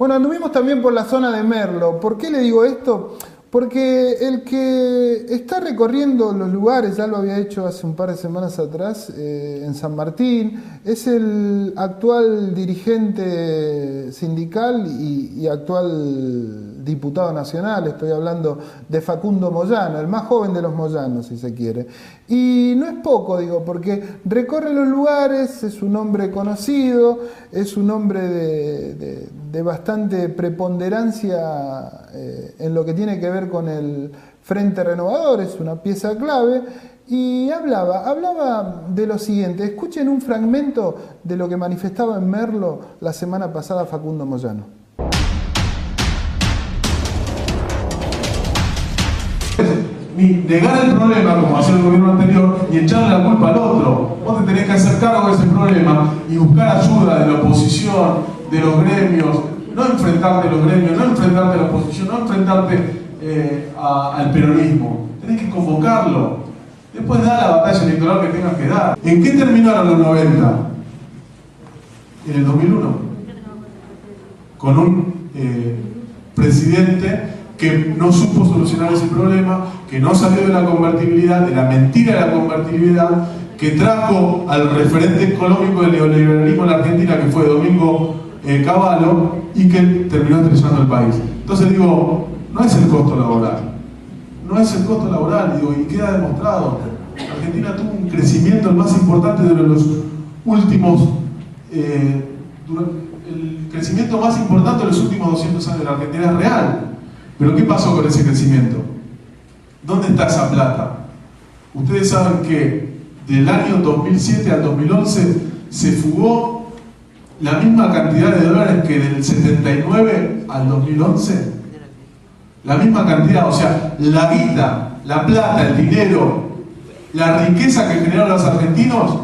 Bueno, anduvimos también por la zona de Merlo. ¿Por qué le digo esto? Porque el que está recorriendo los lugares, ya lo había hecho hace un par de semanas atrás, en San Martín, es el actual dirigente sindical y actual diputado nacional. Estoy hablando de Facundo Moyano, el más joven de los moyanos, si se quiere. Y no es poco, digo, porque recorre los lugares, es un hombre conocido, es un hombre de bastante preponderancia en lo que tiene que ver con el Frente Renovador, es una pieza clave, y hablaba de lo siguiente. Escuchen un fragmento de lo que manifestaba en Merlo la semana pasada Facundo Moyano. Ni negar el problema, como hacía el gobierno anterior, y echarle la culpa al otro. Vos te tenés que hacer cargo de ese problema y buscar ayuda de la oposición, de los gremios, no enfrentarte a los gremios, no enfrentarte a la oposición, no enfrentarte al peronismo. Tenés que convocarlo. Después da la batalla electoral que tengas que dar. ¿En qué terminaron los 90? En el 2001. Con un presidente que no supo solucionar ese problema, que no salió de la convertibilidad, de la mentira de la convertibilidad, que trajo al referente económico del neoliberalismo en la Argentina, que fue Domingo Cavallo, y que terminó estrellando el país. Entonces digo, no es el costo laboral, no es el costo laboral, digo, y queda demostrado. Argentina tuvo un crecimiento el más importante de los últimos, el crecimiento más importante de los últimos 200 años de la Argentina es real. Pero ¿qué pasó con ese crecimiento? ¿Dónde está esa plata? Ustedes saben que del año 2007 al 2011 se fugó la misma cantidad de dólares que del 79 al 2011. La misma cantidad, o sea, la guita, la plata, el dinero, la riqueza que generaron los argentinos,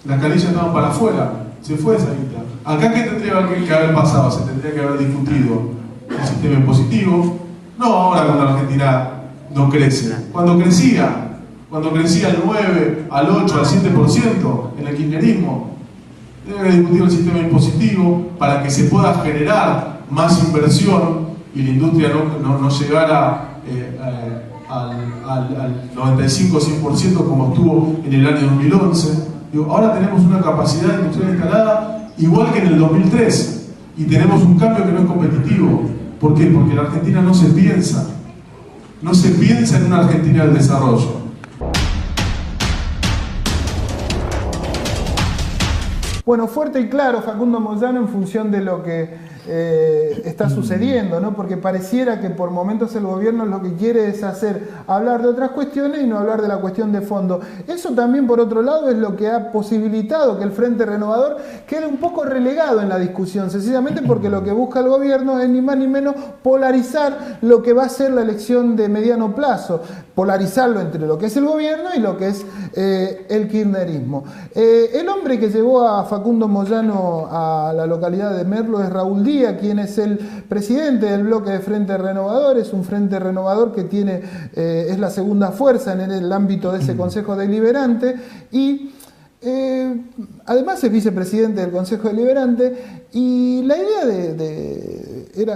las canillas estaban para afuera, se fue esa guita. Acá, ¿qué tendría que haber pasado? Se tendría que haber discutido el sistema impositivo, no ahora cuando la Argentina no crece, cuando crecía al 9, al 8, al 7% en el kirchnerismo. Debe haber discutido el sistema impositivo para que se pueda generar más inversión y la industria no llegara al 95-100% como estuvo en el año 2011. Digo, ahora tenemos una capacidad industrial instalada igual que en el 2003 y tenemos un cambio que no es competitivo. ¿Por qué? Porque la Argentina no se piensa en una Argentina del desarrollo. Bueno, fuerte y claro Facundo Moyano en función de lo que está sucediendo, ¿no? Porque pareciera que por momentos el gobierno lo que quiere es hablar de otras cuestiones y no hablar de la cuestión de fondo. Eso también, por otro lado, es lo que ha posibilitado que el Frente Renovador quede un poco relegado en la discusión, sencillamente porque lo que busca el gobierno es ni más ni menos polarizar lo que va a ser la elección de mediano plazo, polarizarlo entre lo que es el gobierno y lo que es el kirchnerismo. El hombre que llevó a Facundo Moyano a la localidad de Merlo es Raúl Díaz, quien es el presidente del bloque de Frente Renovador. Es un Frente Renovador que es la segunda fuerza en el ámbito de ese Consejo Deliberante y además es vicepresidente del Consejo Deliberante, y la idea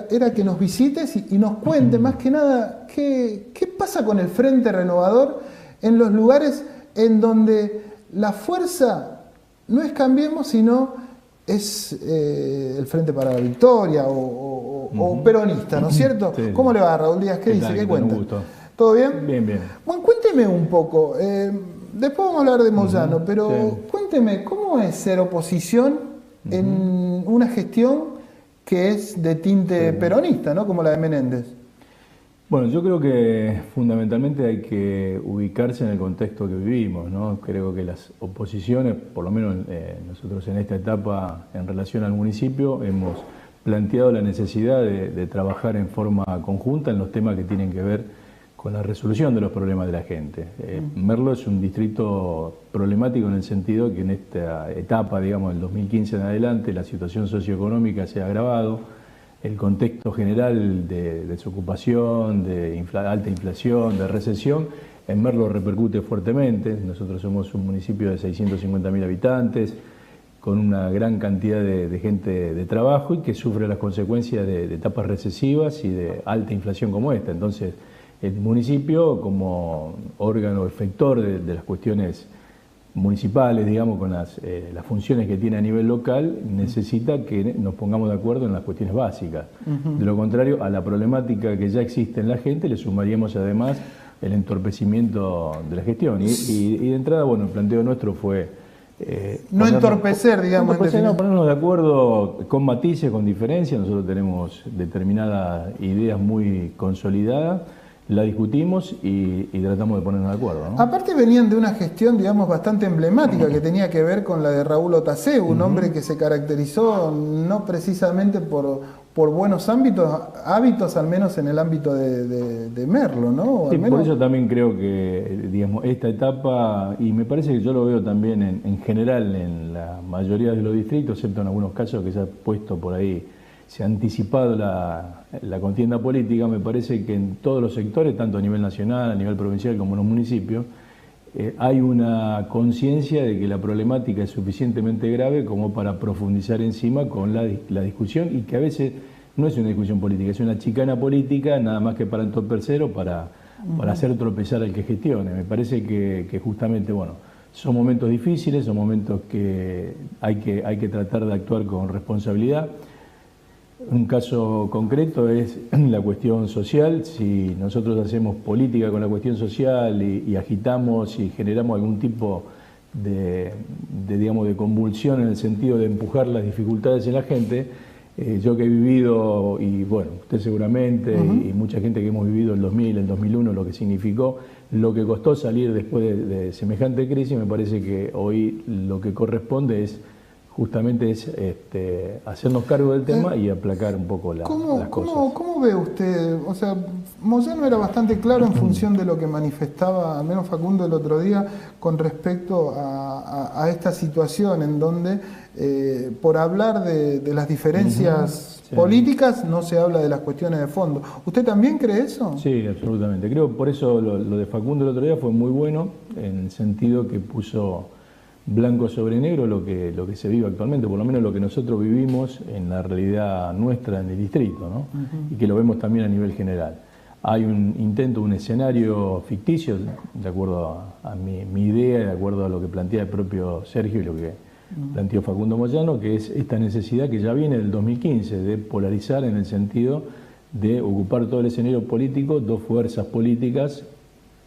era que nos visites y nos cuente más que nada qué pasa con el Frente Renovador en los lugares en donde la fuerza no es Cambiemos, sino es el Frente para la Victoria o peronista, ¿no es cierto? Sí. ¿Cómo le va, Raúl Díaz? ¿Qué dice? ¿Qué cuenta? ¿Todo bien? Bien, bien. Bueno, cuénteme un poco. Después vamos a hablar de Moyano, pero sí, cuénteme, ¿cómo es ser oposición en una gestión que es de tinte peronista, ¿no? Como la de Menéndez? Bueno, yo creo que fundamentalmente hay que ubicarse en el contexto que vivimos, ¿no? Creo que las oposiciones, por lo menos nosotros en esta etapa en relación al municipio, hemos planteado la necesidad de trabajar en forma conjunta en los temas que tienen que ver con la resolución de los problemas de la gente. Merlo es un distrito problemático en el sentido que en esta etapa, digamos, del 2015 en adelante, la situación socioeconómica se ha agravado. El contexto general de desocupación, de alta inflación, de recesión, en Merlo repercute fuertemente. Nosotros somos un municipio de 650.000 habitantes, con una gran cantidad de gente de trabajo y que sufre las consecuencias de etapas recesivas y de alta inflación como esta. Entonces, el municipio, como órgano efector de las cuestiones municipales, digamos, con las funciones que tiene a nivel local, necesita que nos pongamos de acuerdo en las cuestiones básicas. De lo contrario, a la problemática que ya existe en la gente le sumaríamos además el entorpecimiento de la gestión. Y de entrada, bueno, el planteo nuestro fue... no entorpecer, digamos. Ponernos de acuerdo con matices, con diferencias. Nosotros tenemos determinadas ideas muy consolidadas, la discutimos y tratamos de ponernos de acuerdo, ¿no? Aparte venían de una gestión, digamos, bastante emblemática que tenía que ver con la de Raúl Otaceu, un hombre que se caracterizó no precisamente por buenos hábitos, al menos en el ámbito de Merlo, ¿no? O Sí, al menos... por eso también creo que, digamos, esta etapa, y me parece que yo lo veo también en general en la mayoría de los distritos, excepto en algunos casos que se ha puesto por ahí, se ha anticipado la contienda política. Me parece que en todos los sectores, tanto a nivel nacional, a nivel provincial como en los municipios, hay una conciencia de que la problemática es suficientemente grave como para profundizar encima con la discusión, y que a veces no es una discusión política, es una chicana política nada más que para entorpecer o para hacer tropezar al que gestione. Me parece que justamente, bueno, son momentos difíciles, son momentos que hay que tratar de actuar con responsabilidad. Un caso concreto es la cuestión social. Si nosotros hacemos política con la cuestión social y agitamos y generamos algún tipo digamos, de convulsión en el sentido de empujar las dificultades en la gente, yo que he vivido, y bueno, usted seguramente, y mucha gente que hemos vivido el 2000, el 2001, lo que significó, lo que costó salir después de semejante crisis, me parece que hoy lo que corresponde es justamente hacernos cargo del tema y aplacar un poco las cosas. ¿Cómo ve usted? O sea, Moyano era bastante claro en función de lo que manifestaba, al menos Facundo el otro día, con respecto a esta situación en donde, por hablar de las diferencias políticas, no se habla de las cuestiones de fondo. ¿Usted también cree eso? Sí, absolutamente. Creo por eso lo de Facundo el otro día fue muy bueno, en el sentido que puso blanco sobre negro lo que se vive actualmente, por lo menos lo que nosotros vivimos en la realidad nuestra en el distrito, ¿no? Y que lo vemos también a nivel general. Hay un intento, un escenario ficticio, de acuerdo a mi idea, de acuerdo a lo que plantea el propio Sergio y lo que planteó Facundo Moyano, que es esta necesidad que ya viene del 2015 de polarizar en el sentido de ocupar todo el escenario político, dos fuerzas políticas,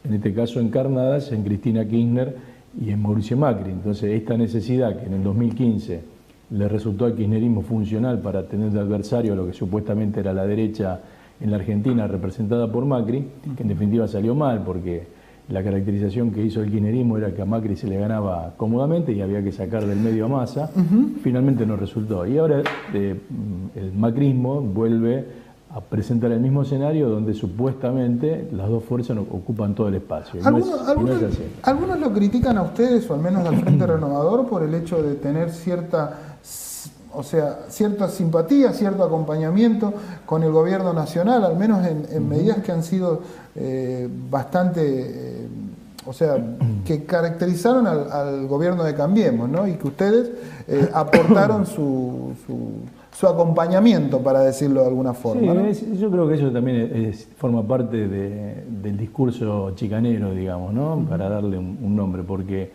en este caso encarnadas en Cristina Kirchner y en Mauricio Macri. Entonces, esta necesidad que en el 2015 le resultó al kirchnerismo funcional para tener de adversario a lo que supuestamente era la derecha en la Argentina representada por Macri, que en definitiva salió mal porque la caracterización que hizo el kirchnerismo era que a Macri se le ganaba cómodamente y había que sacar del medio a Massa, finalmente no resultó. Y ahora el macrismo vuelve a presentar el mismo escenario donde supuestamente las dos fuerzas ocupan todo el espacio. Algunos lo critican a ustedes, o al menos al Frente Renovador, por el hecho de tener cierta simpatía, cierto acompañamiento con el gobierno nacional, al menos en medidas que han sido bastante... que caracterizaron al gobierno de Cambiemos, ¿no? Y que ustedes aportaron su acompañamiento, para decirlo de alguna forma. Sí, ¿no? Yo creo que eso también forma parte del discurso chicanero, digamos, ¿no? Para darle un nombre, porque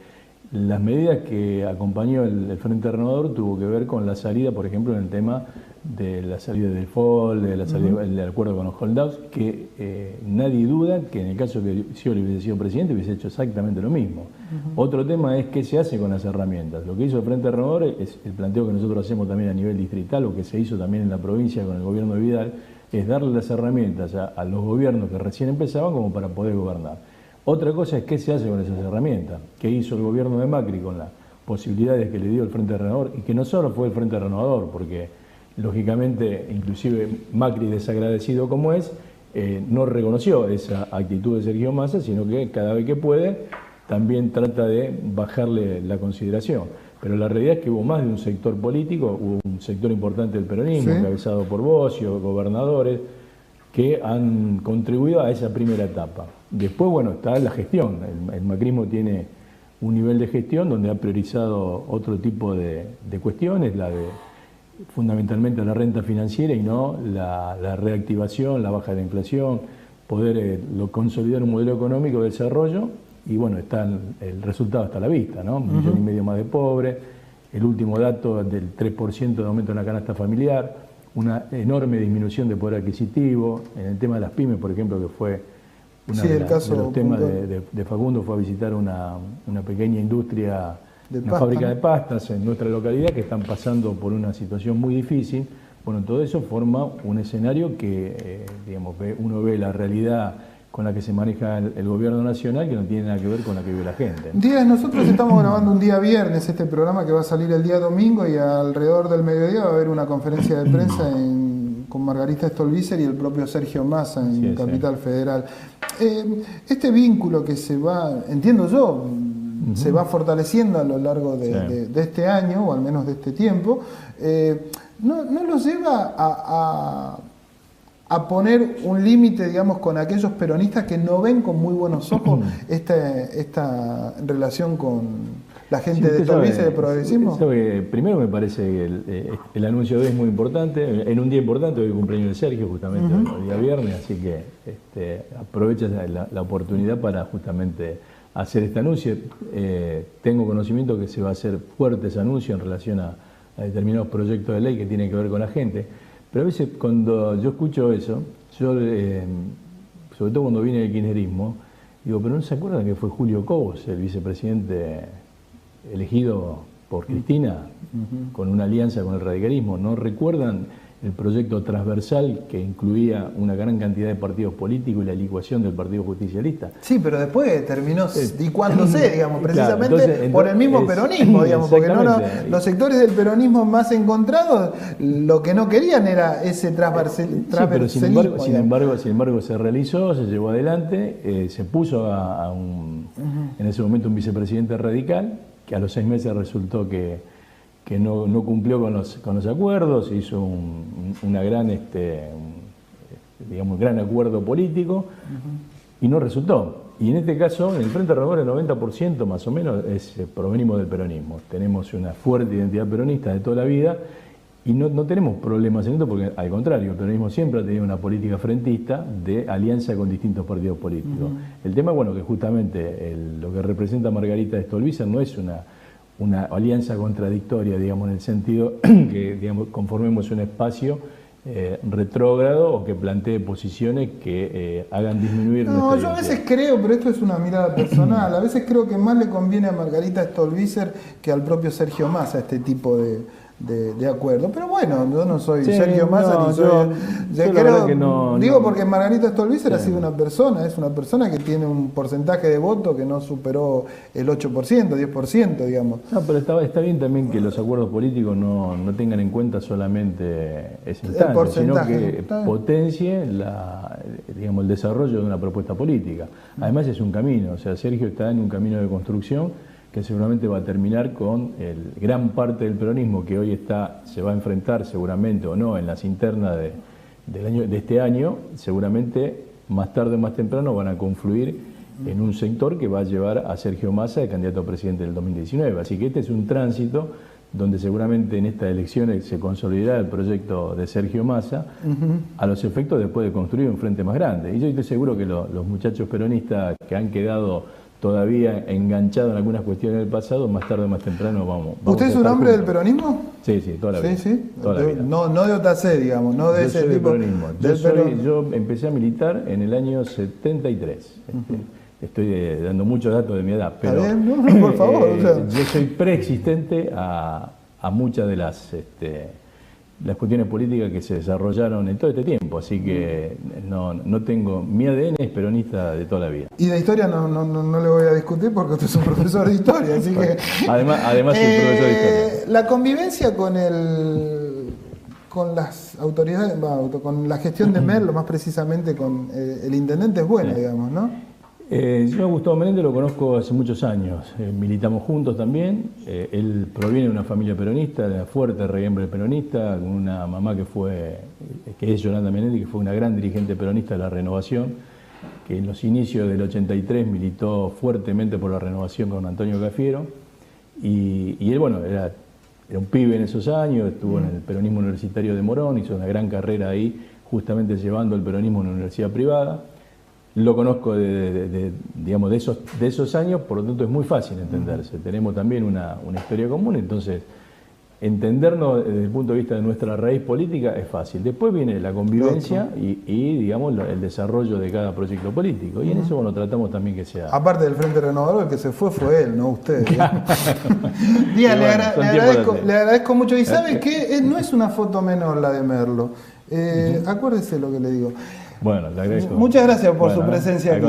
las medidas que acompañó el Frente Renovador tuvo que ver con la salida, por ejemplo, en el tema de la salida del FOL, de la salida del acuerdo con los holdouts, que nadie duda que en el caso que Scioli hubiese sido presidente hubiese hecho exactamente lo mismo. Otro tema es qué se hace con las herramientas. Lo que hizo el Frente Renovador es el planteo que nosotros hacemos también a nivel distrital, o que se hizo también en la provincia con el gobierno de Vidal, es darle las herramientas a los gobiernos que recién empezaban como para poder gobernar. Otra cosa es qué se hace con esas herramientas, qué hizo el gobierno de Macri con las posibilidades que le dio el Frente Renovador, y que no solo fue el Frente Renovador, porque lógicamente, inclusive Macri, desagradecido como es, no reconoció esa actitud de Sergio Massa, sino que cada vez que puede también trata de bajarle la consideración. Pero la realidad es que hubo más de un sector político, hubo un sector importante del peronismo, encabezado por Bossio, gobernadores, que han contribuido a esa primera etapa. Después, bueno, está la gestión. El macrismo tiene un nivel de gestión donde ha priorizado otro tipo de cuestiones, la de fundamentalmente la renta financiera y no la reactivación, la baja de la inflación, poder consolidar un modelo económico de desarrollo y bueno, el resultado está a la vista, ¿no? 1,5 millones más de pobres, el último dato del 3% de aumento en la canasta familiar, una enorme disminución de poder adquisitivo, en el tema de las pymes, por ejemplo, que fue uno de los temas de Facundo, fue a visitar una pequeña industria, una fábrica de pastas en nuestra localidad que están pasando por una situación muy difícil. Bueno, todo eso forma un escenario que, digamos, uno ve la realidad con la que se maneja el gobierno nacional, que no tiene nada que ver con la que vive la gente. Díaz, nosotros estamos grabando un día viernes este programa que va a salir el día domingo y alrededor del mediodía va a haber una conferencia de prensa con Margarita Stolbizer y el propio Sergio Massa en Capital Federal. Este vínculo que se va, entiendo yo, se va fortaleciendo a lo largo de este año, o al menos de este tiempo, ¿no los lleva a poner un límite, digamos, con aquellos peronistas que no ven con muy buenos ojos esta relación con la gente de Stolbizer y del progresismo? Primero me parece que el anuncio de hoy es muy importante, en un día importante, hoy es el cumpleaños de Sergio, justamente el día viernes, así que aprovecha la oportunidad para justamente hacer este anuncio. Tengo conocimiento que se va a hacer fuerte ese anuncio en relación a determinados proyectos de ley que tienen que ver con la gente. Pero a veces cuando yo escucho eso, sobre todo cuando viene el kirchnerismo, digo, pero ¿no se acuerdan que fue Julio Cobos, el vicepresidente elegido por Cristina, con una alianza con el radicalismo? ¿No recuerdan el proyecto transversal que incluía una gran cantidad de partidos políticos y la licuación del Partido Justicialista? Sí, pero después terminó licuándose, digamos, precisamente claro, entonces, por el mismo peronismo, digamos, porque los sectores del peronismo más encontrados lo que no querían era ese transversalismo. Sí, pero sin embargo se realizó, se llevó adelante, se puso en ese momento un vicepresidente radical, que a los 6 meses resultó que no cumplió con los acuerdos, hizo una gran, digamos, gran acuerdo político y no resultó. Y en este caso, en el Frente Renovador, el 90% más o menos provenimos del peronismo. Tenemos una fuerte identidad peronista de toda la vida y no tenemos problemas en esto porque, al contrario, el peronismo siempre ha tenido una política frentista de alianza con distintos partidos políticos. El tema, bueno, que justamente lo que representa Margarita Stolbizer no es una alianza contradictoria, digamos, en el sentido que, digamos, conformemos un espacio retrógrado o que plantee posiciones que hagan disminuir nuestra identidad. Yo a veces creo, pero esto es una mirada personal, a veces creo que más le conviene a Margarita Stolbizer que al propio Sergio Massa este tipo de acuerdo. Pero bueno, yo no soy Sergio Massa ni soy... Digo porque Margarita Stolbizer ha sido es una persona que tiene un porcentaje de voto que no superó el 8%, 10%, digamos. No, pero está bien también que los acuerdos políticos no tengan en cuenta solamente ese instante, sino que potencie digamos, el desarrollo de una propuesta política. Además es un camino, o sea, Sergio está en un camino de construcción que seguramente va a terminar con gran parte del peronismo que hoy se va a enfrentar seguramente o no en las internas de este año, seguramente más tarde o más temprano van a confluir en un sector que va a llevar a Sergio Massa de candidato a presidente del 2019. Así que este es un tránsito donde seguramente en estas elecciones se consolidará el proyecto de Sergio Massa a los efectos después de construir un frente más grande. Y yo estoy seguro que los muchachos peronistas que han quedado todavía enganchado en algunas cuestiones del pasado, más tarde o más temprano vamos ¿Usted es un hombre del peronismo? Sí, toda la vida. ¿Sí? Toda la vida. No de OTC, digamos, no de ese tipo. Yo empecé a militar en el año 73. Estoy dando muchos datos de mi edad, pero no, por favor. Yo soy preexistente a muchas de las cuestiones políticas que se desarrollaron en todo este tiempo, así que no tengo, mi ADN es peronista de toda la vida. Y de historia no le voy a discutir porque usted es un profesor de historia, así que... Además soy profesor de historia. La convivencia con las autoridades, con la gestión de Merlo, más precisamente con el intendente, es buena, digamos, ¿no? Yo a Gustavo Menéndez lo conozco hace muchos años, militamos juntos también, él proviene de una familia peronista, de una fuerte reguembre peronista, con una mamá que es Yolanda Menéndez, que fue una gran dirigente peronista de la Renovación, que en los inicios del 83 militó fuertemente por la renovación con Antonio Cafiero, y él, bueno, era un pibe en esos años, estuvo en el peronismo universitario de Morón, hizo una gran carrera ahí, justamente llevando el peronismo a una universidad privada. Lo conozco digamos, de esos años, por lo tanto es muy fácil entenderse. Tenemos también una historia común, entonces entendernos desde el punto de vista de nuestra raíz política es fácil. Después viene la convivencia y digamos, el desarrollo de cada proyecto político. Y en eso, bueno, tratamos también que sea... Aparte del Frente Renovador, el que se fue él, no usted. Díaz, le agradezco mucho. Y ¿sabe qué? No es una foto menor la de Merlo. Acuérdese lo que le digo. Bueno, le agradezco. Muchas gracias por su presencia aquí.